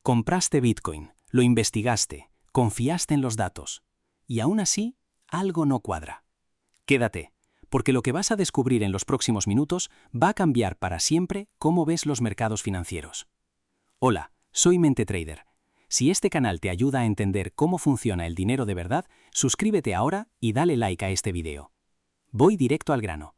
Compraste Bitcoin, lo investigaste, confiaste en los datos. Y aún así, algo no cuadra. Quédate, porque lo que vas a descubrir en los próximos minutos va a cambiar para siempre cómo ves los mercados financieros. Hola, soy MenteTrader. Si este canal te ayuda a entender cómo funciona el dinero de verdad, suscríbete ahora y dale like a este video. Voy directo al grano.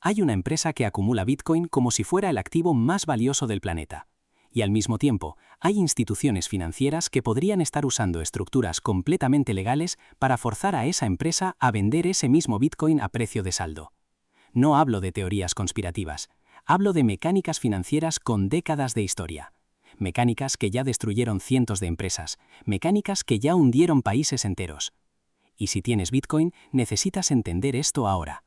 Hay una empresa que acumula Bitcoin como si fuera el activo más valioso del planeta. Y al mismo tiempo, hay instituciones financieras que podrían estar usando estructuras completamente legales para forzar a esa empresa a vender ese mismo Bitcoin a precio de saldo. No hablo de teorías conspirativas, hablo de mecánicas financieras con décadas de historia. Mecánicas que ya destruyeron cientos de empresas, mecánicas que ya hundieron países enteros. Y si tienes Bitcoin, necesitas entender esto ahora.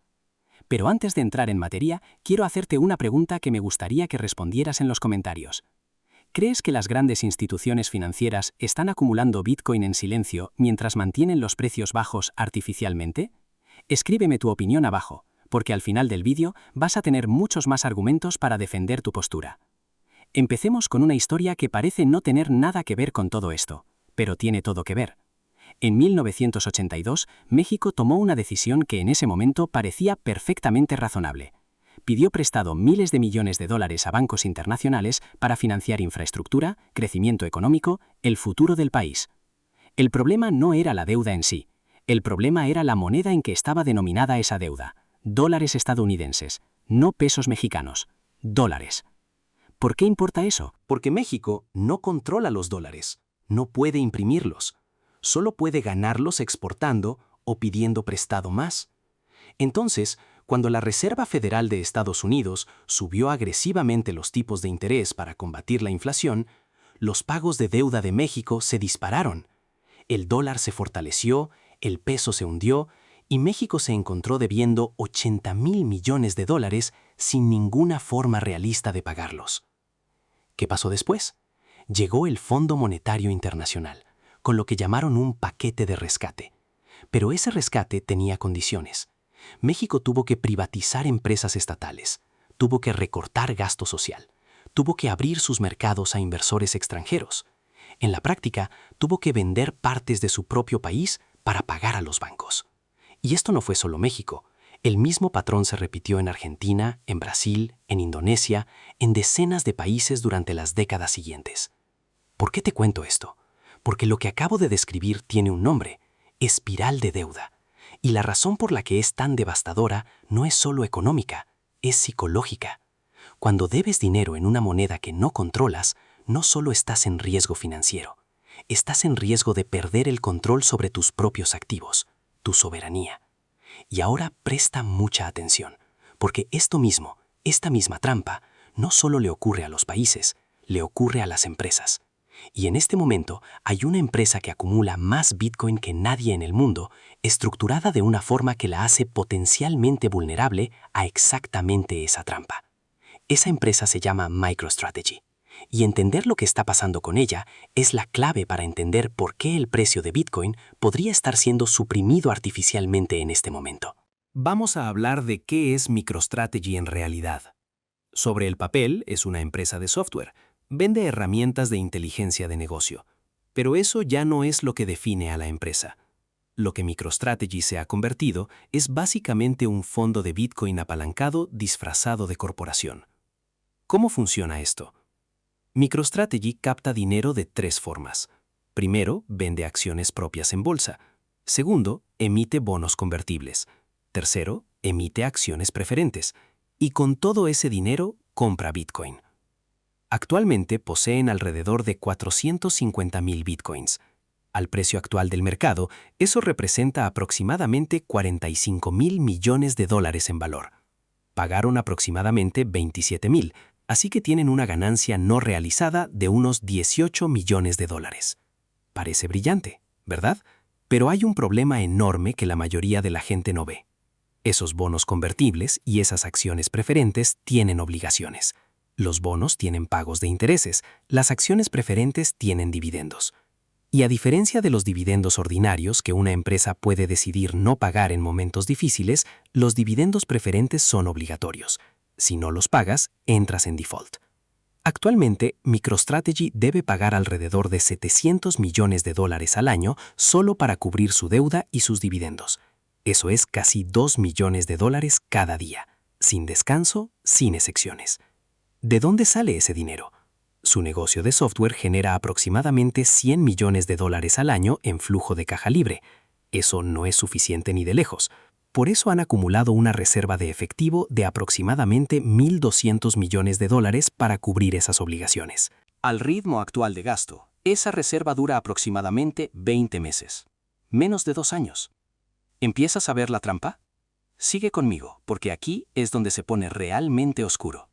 Pero antes de entrar en materia, quiero hacerte una pregunta que me gustaría que respondieras en los comentarios. ¿Crees que las grandes instituciones financieras están acumulando Bitcoin en silencio mientras mantienen los precios bajos artificialmente? Escríbeme tu opinión abajo, porque al final del vídeo vas a tener muchos más argumentos para defender tu postura. Empecemos con una historia que parece no tener nada que ver con todo esto, pero tiene todo que ver. En 1982, México tomó una decisión que en ese momento parecía perfectamente razonable. Pidió prestado miles de millones de dólares a bancos internacionales para financiar infraestructura, crecimiento económico, el futuro del país. El problema no era la deuda en sí, el problema era la moneda en que estaba denominada esa deuda, dólares estadounidenses, no pesos mexicanos, dólares. ¿Por qué importa eso? Porque México no controla los dólares, no puede imprimirlos, solo puede ganarlos exportando o pidiendo prestado más. Entonces, cuando la Reserva Federal de Estados Unidos subió agresivamente los tipos de interés para combatir la inflación, los pagos de deuda de México se dispararon. El dólar se fortaleció, el peso se hundió y México se encontró debiendo 80,000 millones de dólares sin ninguna forma realista de pagarlos. ¿Qué pasó después? Llegó el Fondo Monetario Internacional, con lo que llamaron un paquete de rescate. Pero ese rescate tenía condiciones. México tuvo que privatizar empresas estatales, tuvo que recortar gasto social, tuvo que abrir sus mercados a inversores extranjeros. En la práctica, tuvo que vender partes de su propio país para pagar a los bancos. Y esto no fue solo México. El mismo patrón se repitió en Argentina, en Brasil, en Indonesia, en decenas de países durante las décadas siguientes. ¿Por qué te cuento esto? Porque lo que acabo de describir tiene un nombre: espiral de deuda. Y la razón por la que es tan devastadora no es solo económica, es psicológica. Cuando debes dinero en una moneda que no controlas, no solo estás en riesgo financiero, estás en riesgo de perder el control sobre tus propios activos, tu soberanía. Y ahora presta mucha atención, porque esto mismo, esta misma trampa, no solo le ocurre a los países, le ocurre a las empresas. Y en este momento hay una empresa que acumula más Bitcoin que nadie en el mundo, estructurada de una forma que la hace potencialmente vulnerable a exactamente esa trampa. Esa empresa se llama MicroStrategy, y entender lo que está pasando con ella es la clave para entender por qué el precio de Bitcoin podría estar siendo suprimido artificialmente en este momento. Vamos a hablar de qué es MicroStrategy en realidad. Sobre el papel, es una empresa de software. Vende herramientas de inteligencia de negocio. Pero eso ya no es lo que define a la empresa. Lo que MicroStrategy se ha convertido es básicamente un fondo de Bitcoin apalancado disfrazado de corporación. ¿Cómo funciona esto? MicroStrategy capta dinero de tres formas. Primero, vende acciones propias en bolsa. Segundo, emite bonos convertibles. Tercero, emite acciones preferentes. Y con todo ese dinero, compra Bitcoin. Actualmente poseen alrededor de 450,000 Bitcoins. Al precio actual del mercado, eso representa aproximadamente 45,000 millones de dólares en valor. Pagaron aproximadamente 27,000, así que tienen una ganancia no realizada de unos 18 millones de dólares. Parece brillante, ¿verdad? Pero hay un problema enorme que la mayoría de la gente no ve. Esos bonos convertibles y esas acciones preferentes tienen obligaciones. Los bonos tienen pagos de intereses, las acciones preferentes tienen dividendos. Y a diferencia de los dividendos ordinarios que una empresa puede decidir no pagar en momentos difíciles, los dividendos preferentes son obligatorios. Si no los pagas, entras en default. Actualmente, MicroStrategy debe pagar alrededor de $700 millones al año solo para cubrir su deuda y sus dividendos. Eso es casi $2 millones cada día, sin descanso, sin excepciones. ¿De dónde sale ese dinero? Su negocio de software genera aproximadamente $100 millones al año en flujo de caja libre. Eso no es suficiente ni de lejos. Por eso han acumulado una reserva de efectivo de aproximadamente $1.200 millones para cubrir esas obligaciones. Al ritmo actual de gasto, esa reserva dura aproximadamente 20 meses. Menos de 2 años. ¿Empiezas a ver la trampa? Sigue conmigo, porque aquí es donde se pone realmente oscuro.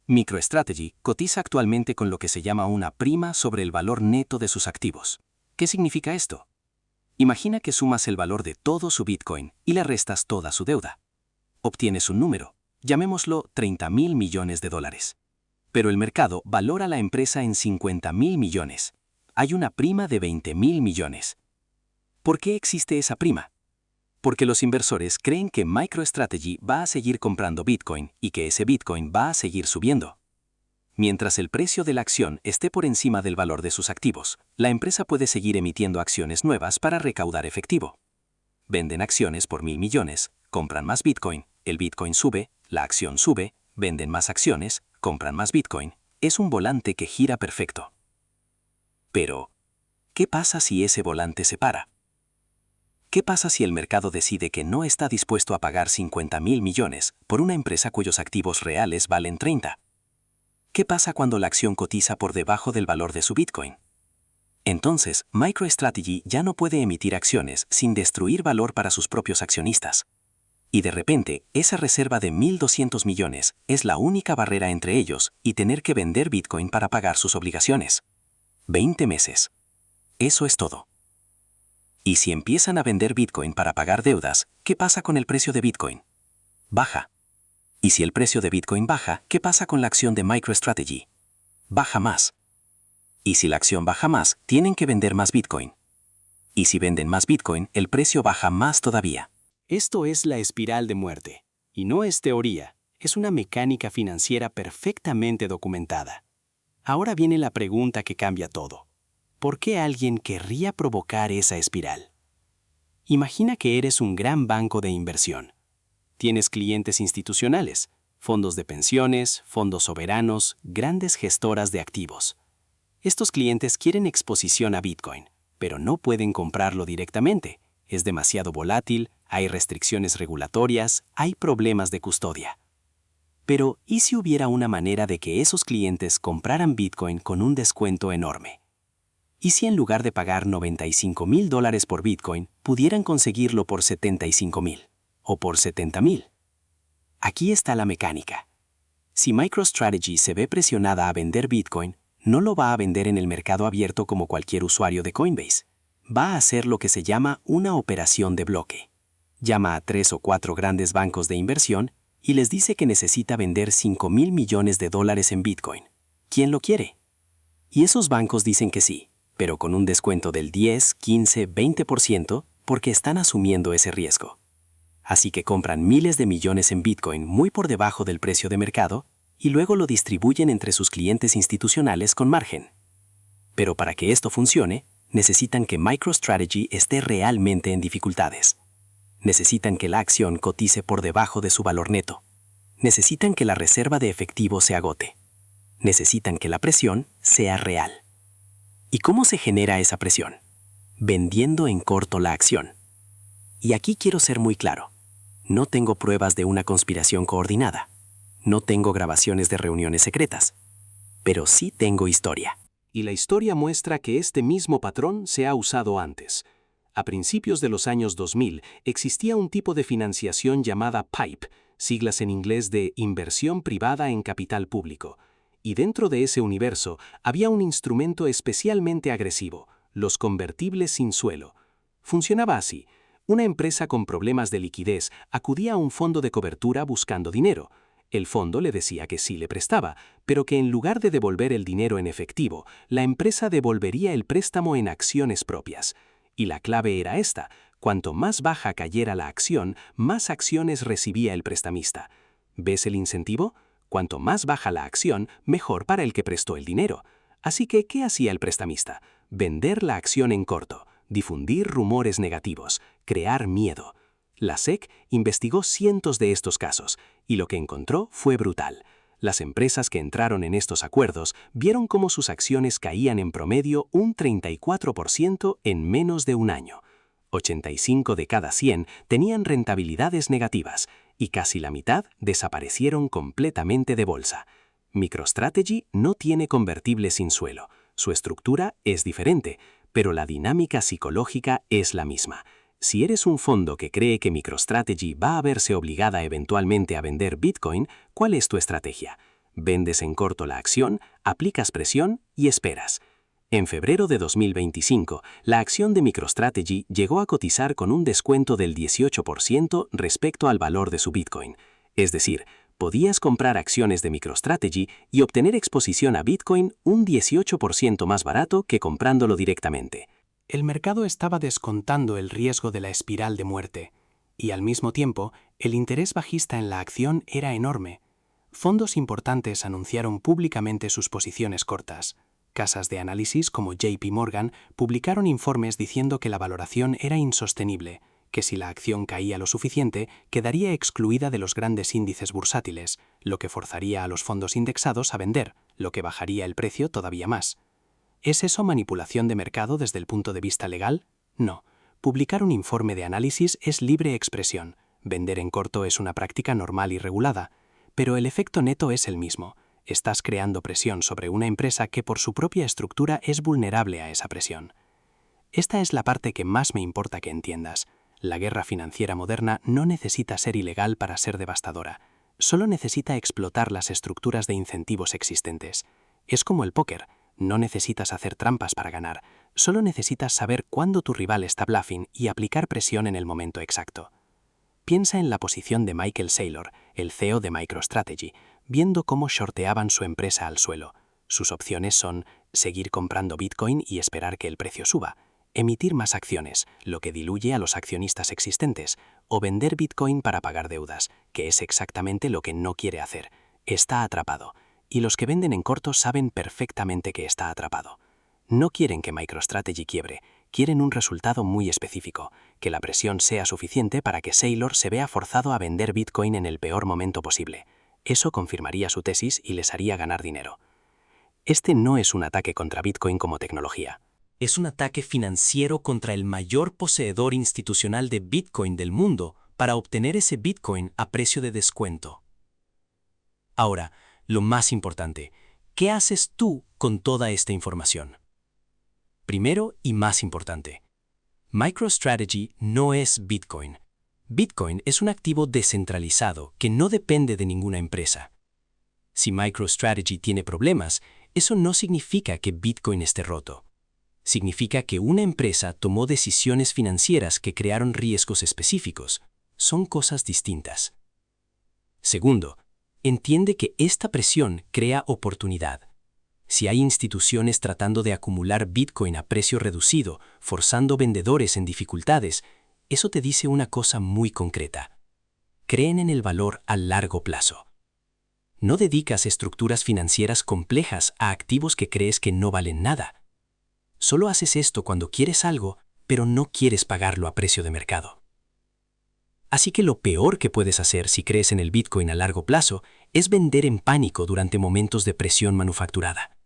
MicroStrategy cotiza actualmente con lo que se llama una prima sobre el valor neto de sus activos. ¿Qué significa esto? Imagina que sumas el valor de todo su Bitcoin y le restas toda su deuda. Obtienes un número, llamémoslo $30.000 millones. Pero el mercado valora la empresa en $50.000 millones. Hay una prima de $20.000 millones. ¿Por qué existe esa prima? Porque los inversores creen que MicroStrategy va a seguir comprando Bitcoin y que ese Bitcoin va a seguir subiendo. Mientras el precio de la acción esté por encima del valor de sus activos, la empresa puede seguir emitiendo acciones nuevas para recaudar efectivo. Venden acciones por $1.000 millones, compran más Bitcoin, el Bitcoin sube, la acción sube, venden más acciones, compran más Bitcoin. Es un volante que gira perfecto. Pero, ¿qué pasa si ese volante se para? ¿Qué pasa si el mercado decide que no está dispuesto a pagar $50.000 millones por una empresa cuyos activos reales valen 30? ¿Qué pasa cuando la acción cotiza por debajo del valor de su Bitcoin? Entonces, MicroStrategy ya no puede emitir acciones sin destruir valor para sus propios accionistas. Y de repente, esa reserva de $1.200 millones es la única barrera entre ellos y tener que vender Bitcoin para pagar sus obligaciones. 20 meses. Eso es todo. Y si empiezan a vender Bitcoin para pagar deudas, ¿qué pasa con el precio de Bitcoin? Baja. Y si el precio de Bitcoin baja, ¿qué pasa con la acción de MicroStrategy? Baja más. Y si la acción baja más, tienen que vender más Bitcoin. Y si venden más Bitcoin, el precio baja más todavía. Esto es la espiral de muerte. Y no es teoría, es una mecánica financiera perfectamente documentada. Ahora viene la pregunta que cambia todo. ¿Por qué alguien querría provocar esa espiral? Imagina que eres un gran banco de inversión. Tienes clientes institucionales, fondos de pensiones, fondos soberanos, grandes gestoras de activos. Estos clientes quieren exposición a Bitcoin, pero no pueden comprarlo directamente. Es demasiado volátil, hay restricciones regulatorias, hay problemas de custodia. Pero, ¿y si hubiera una manera de que esos clientes compraran Bitcoin con un descuento enorme? ¿Y si en lugar de pagar $95.000 por Bitcoin, pudieran conseguirlo por $75.000 o por $70.000? Aquí está la mecánica. Si MicroStrategy se ve presionada a vender Bitcoin, no lo va a vender en el mercado abierto como cualquier usuario de Coinbase. Va a hacer lo que se llama una operación de bloque. Llama a 3 o 4 grandes bancos de inversión y les dice que necesita vender $5.000 millones en Bitcoin. ¿Quién lo quiere? Y esos bancos dicen que sí, pero con un descuento del 10, 15, 20% porque están asumiendo ese riesgo. Así que compran miles de millones en Bitcoin muy por debajo del precio de mercado y luego lo distribuyen entre sus clientes institucionales con margen. Pero para que esto funcione, necesitan que MicroStrategy esté realmente en dificultades. Necesitan que la acción cotice por debajo de su valor neto. Necesitan que la reserva de efectivo se agote. Necesitan que la presión sea real. ¿Y cómo se genera esa presión? Vendiendo en corto la acción. Y aquí quiero ser muy claro. No tengo pruebas de una conspiración coordinada. No tengo grabaciones de reuniones secretas. Pero sí tengo historia. Y la historia muestra que este mismo patrón se ha usado antes. A principios de los años 2000 existía un tipo de financiación llamada PIPE, siglas en inglés de Inversión Privada en Capital Público. Y dentro de ese universo había un instrumento especialmente agresivo, los convertibles sin suelo. Funcionaba así. Una empresa con problemas de liquidez acudía a un fondo de cobertura buscando dinero. El fondo le decía que sí le prestaba, pero que en lugar de devolver el dinero en efectivo, la empresa devolvería el préstamo en acciones propias. Y la clave era esta: cuanto más baja cayera la acción, más acciones recibía el prestamista. ¿Ves el incentivo? Cuanto más baja la acción, mejor para el que prestó el dinero. Así que, ¿qué hacía el prestamista? Vender la acción en corto, difundir rumores negativos, crear miedo. La SEC investigó cientos de estos casos y lo que encontró fue brutal. Las empresas que entraron en estos acuerdos vieron cómo sus acciones caían en promedio un 34% en menos de un año. 85 de cada 100 tenían rentabilidades negativas y casi la mitad desaparecieron completamente de bolsa. MicroStrategy no tiene convertible sin suelo. Su estructura es diferente, pero la dinámica psicológica es la misma. Si eres un fondo que cree que MicroStrategy va a verse obligada eventualmente a vender Bitcoin, ¿cuál es tu estrategia? Vendes en corto la acción, aplicas presión y esperas. En febrero de 2025, la acción de MicroStrategy llegó a cotizar con un descuento del 18% respecto al valor de su Bitcoin. Es decir, podías comprar acciones de MicroStrategy y obtener exposición a Bitcoin un 18% más barato que comprándolo directamente. El mercado estaba descontando el riesgo de la espiral de muerte, y al mismo tiempo, el interés bajista en la acción era enorme. Fondos importantes anunciaron públicamente sus posiciones cortas. Casas de análisis como JP Morgan publicaron informes diciendo que la valoración era insostenible, que si la acción caía lo suficiente, quedaría excluida de los grandes índices bursátiles, lo que forzaría a los fondos indexados a vender, lo que bajaría el precio todavía más. ¿Es eso manipulación de mercado desde el punto de vista legal? No. Publicar un informe de análisis es libre expresión. Vender en corto es una práctica normal y regulada. Pero el efecto neto es el mismo. Estás creando presión sobre una empresa que por su propia estructura es vulnerable a esa presión. Esta es la parte que más me importa que entiendas. La guerra financiera moderna no necesita ser ilegal para ser devastadora. Solo necesita explotar las estructuras de incentivos existentes. Es como el póker. No necesitas hacer trampas para ganar, solo necesitas saber cuándo tu rival está bluffing y aplicar presión en el momento exacto. Piensa en la posición de Michael Saylor, el CEO de MicroStrategy, viendo cómo shorteaban su empresa al suelo. Sus opciones son seguir comprando Bitcoin y esperar que el precio suba, emitir más acciones, lo que diluye a los accionistas existentes, o vender Bitcoin para pagar deudas, que es exactamente lo que no quiere hacer. Está atrapado. Y los que venden en corto saben perfectamente que está atrapado. No quieren que MicroStrategy quiebre, quieren un resultado muy específico, que la presión sea suficiente para que Saylor se vea forzado a vender Bitcoin en el peor momento posible. Eso confirmaría su tesis y les haría ganar dinero. Este no es un ataque contra Bitcoin como tecnología. Es un ataque financiero contra el mayor poseedor institucional de Bitcoin del mundo para obtener ese Bitcoin a precio de descuento. Ahora, lo más importante, ¿qué haces tú con toda esta información? Primero y más importante, MicroStrategy no es Bitcoin. Bitcoin es un activo descentralizado que no depende de ninguna empresa. Si MicroStrategy tiene problemas, eso no significa que Bitcoin esté roto. Significa que una empresa tomó decisiones financieras que crearon riesgos específicos. Son cosas distintas. Segundo, entiende que esta presión crea oportunidad. Si hay instituciones tratando de acumular Bitcoin a precio reducido, forzando vendedores en dificultades, eso te dice una cosa muy concreta. Creen en el valor a largo plazo. No dedicas estructuras financieras complejas a activos que crees que no valen nada. Solo haces esto cuando quieres algo, pero no quieres pagarlo a precio de mercado. Así que lo peor que puedes hacer si crees en el Bitcoin a largo plazo es vender en pánico durante momentos de presión manufacturada.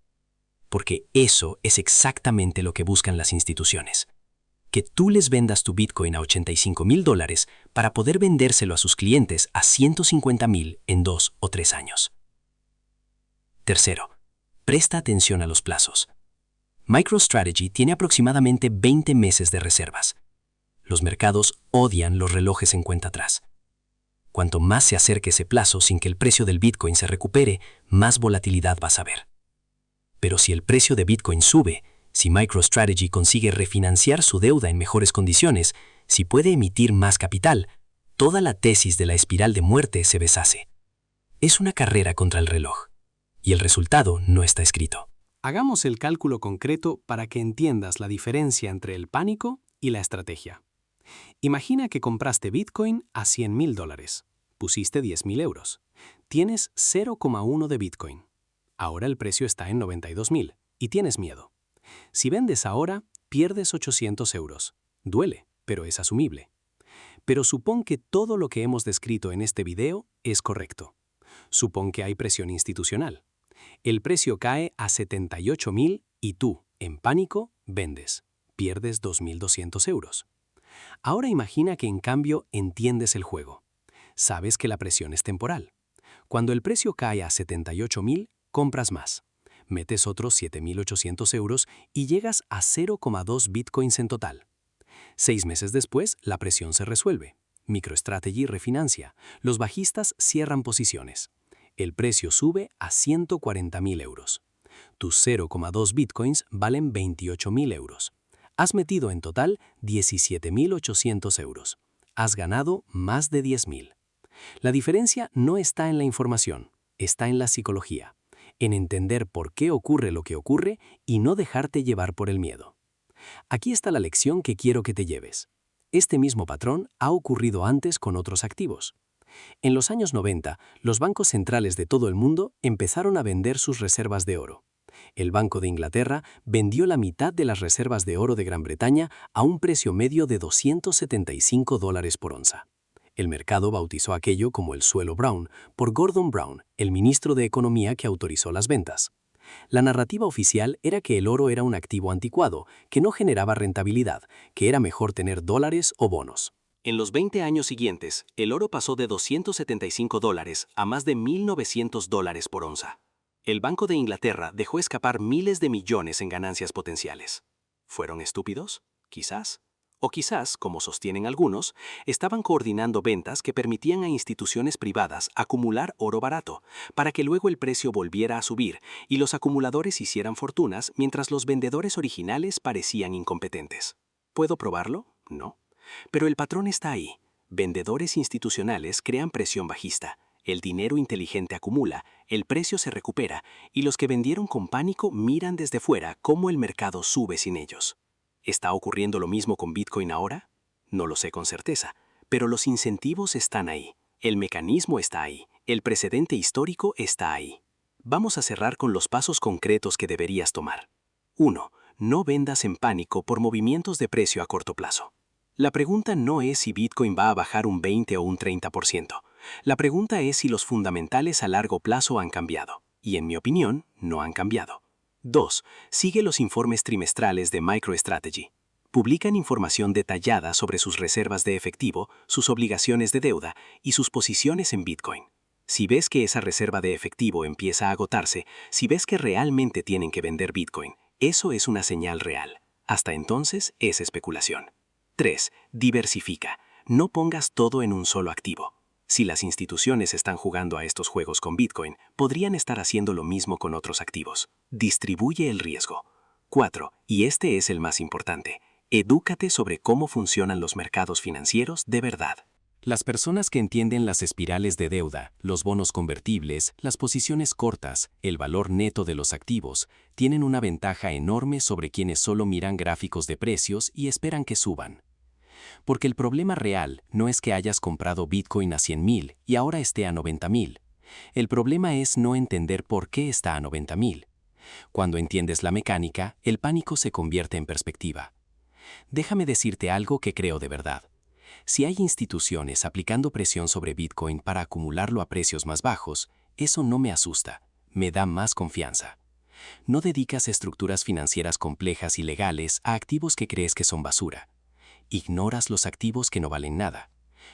Porque eso es exactamente lo que buscan las instituciones. Que tú les vendas tu Bitcoin a $85,000 para poder vendérselo a sus clientes a $150,000 en 2 o 3 años. Tercero, presta atención a los plazos. MicroStrategy tiene aproximadamente 20 meses de reservas. Los mercados odian los relojes en cuenta atrás. Cuanto más se acerque ese plazo sin que el precio del Bitcoin se recupere, más volatilidad vas a ver. Pero si el precio de Bitcoin sube, si MicroStrategy consigue refinanciar su deuda en mejores condiciones, si puede emitir más capital, toda la tesis de la espiral de muerte se deshace. Es una carrera contra el reloj. Y el resultado no está escrito. Hagamos el cálculo concreto para que entiendas la diferencia entre el pánico y la estrategia. Imagina que compraste Bitcoin a $100,000. Pusiste 10,000 euros. Tienes 0,1 de Bitcoin. Ahora el precio está en 92.000 y tienes miedo. Si vendes ahora, pierdes 800 euros. Duele, pero es asumible. Pero supón que todo lo que hemos descrito en este video es correcto. Supón que hay presión institucional. El precio cae a 78.000 y tú, en pánico, vendes. Pierdes 2.200 euros. Ahora imagina que en cambio entiendes el juego. Sabes que la presión es temporal. Cuando el precio cae a 78.000, compras más. Metes otros 7.800 euros y llegas a 0,2 bitcoins en total. 6 meses después, la presión se resuelve. MicroStrategy refinancia. Los bajistas cierran posiciones. El precio sube a 140.000 euros. Tus 0,2 bitcoins valen 28.000 euros. Has metido en total 17.800 euros. Has ganado más de 10.000. La diferencia no está en la información, está en la psicología, en entender por qué ocurre lo que ocurre y no dejarte llevar por el miedo. Aquí está la lección que quiero que te lleves. Este mismo patrón ha ocurrido antes con otros activos. En los años 90, los bancos centrales de todo el mundo empezaron a vender sus reservas de oro. El Banco de Inglaterra vendió la mitad de las reservas de oro de Gran Bretaña a un precio medio de $275 por onza. El mercado bautizó aquello como el suelo Brown por Gordon Brown, el ministro de Economía que autorizó las ventas. La narrativa oficial era que el oro era un activo anticuado, que no generaba rentabilidad, que era mejor tener dólares o bonos. En los 20 años siguientes, el oro pasó de $275 a más de $1.900 por onza. El Banco de Inglaterra dejó escapar miles de millones en ganancias potenciales. ¿Fueron estúpidos? Quizás. O quizás, como sostienen algunos, estaban coordinando ventas que permitían a instituciones privadas acumular oro barato, para que luego el precio volviera a subir y los acumuladores hicieran fortunas mientras los vendedores originales parecían incompetentes. ¿Puedo probarlo? No. Pero el patrón está ahí. Vendedores institucionales crean presión bajista, el dinero inteligente acumula, el precio se recupera y los que vendieron con pánico miran desde fuera cómo el mercado sube sin ellos. ¿Está ocurriendo lo mismo con Bitcoin ahora? No lo sé con certeza, pero los incentivos están ahí, el mecanismo está ahí, el precedente histórico está ahí. Vamos a cerrar con los pasos concretos que deberías tomar. 1. No vendas en pánico por movimientos de precio a corto plazo. La pregunta no es si Bitcoin va a bajar un 20 o un 30%. La pregunta es si los fundamentales a largo plazo han cambiado. Y en mi opinión, no han cambiado. 2. Sigue los informes trimestrales de MicroStrategy. Publican información detallada sobre sus reservas de efectivo, sus obligaciones de deuda y sus posiciones en Bitcoin. Si ves que esa reserva de efectivo empieza a agotarse, si ves que realmente tienen que vender Bitcoin, eso es una señal real. Hasta entonces es especulación. 3. Diversifica. No pongas todo en un solo activo. Si las instituciones están jugando a estos juegos con Bitcoin, podrían estar haciendo lo mismo con otros activos. Distribuye el riesgo. 4. Y este es el más importante. Edúcate sobre cómo funcionan los mercados financieros de verdad. Las personas que entienden las espirales de deuda, los bonos convertibles, las posiciones cortas, el valor neto de los activos, tienen una ventaja enorme sobre quienes solo miran gráficos de precios y esperan que suban. Porque el problema real no es que hayas comprado Bitcoin a 100.000 y ahora esté a 90.000. El problema es no entender por qué está a 90.000. Cuando entiendes la mecánica, el pánico se convierte en perspectiva. Déjame decirte algo que creo de verdad. Si hay instituciones aplicando presión sobre Bitcoin para acumularlo a precios más bajos, eso no me asusta, me da más confianza. No dedicas estructuras financieras complejas y legales a activos que crees que son basura. Ignoras los activos que no valen nada.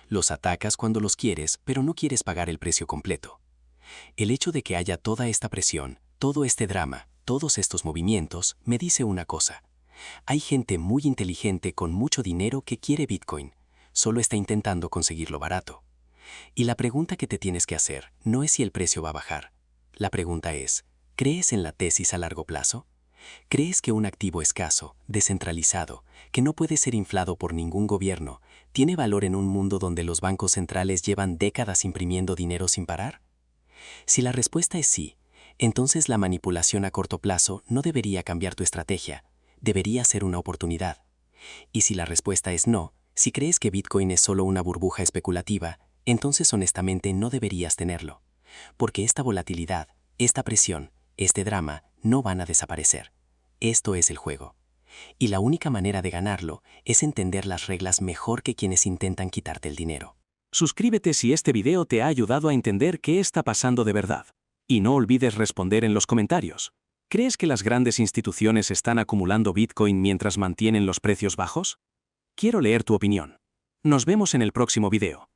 Los atacas cuando los quieres, pero no quieres pagar el precio completo. El hecho de que haya toda esta presión, todo este drama, todos estos movimientos, me dice una cosa. Hay gente muy inteligente con mucho dinero que quiere Bitcoin, solo está intentando conseguirlo barato. Y la pregunta que te tienes que hacer no es si el precio va a bajar. La pregunta es, ¿crees en la tesis a largo plazo? ¿Crees que un activo escaso, descentralizado, que no puede ser inflado por ningún gobierno, tiene valor en un mundo donde los bancos centrales llevan décadas imprimiendo dinero sin parar? Si la respuesta es sí, entonces la manipulación a corto plazo no debería cambiar tu estrategia, debería ser una oportunidad. Y si la respuesta es no, si crees que Bitcoin es solo una burbuja especulativa, entonces honestamente no deberías tenerlo. Porque esta volatilidad, esta presión, este drama no van a desaparecer. Esto es el juego. Y la única manera de ganarlo es entender las reglas mejor que quienes intentan quitarte el dinero. Suscríbete si este video te ha ayudado a entender qué está pasando de verdad. Y no olvides responder en los comentarios. ¿Crees que las grandes instituciones están acumulando Bitcoin mientras mantienen los precios bajos? Quiero leer tu opinión. Nos vemos en el próximo video.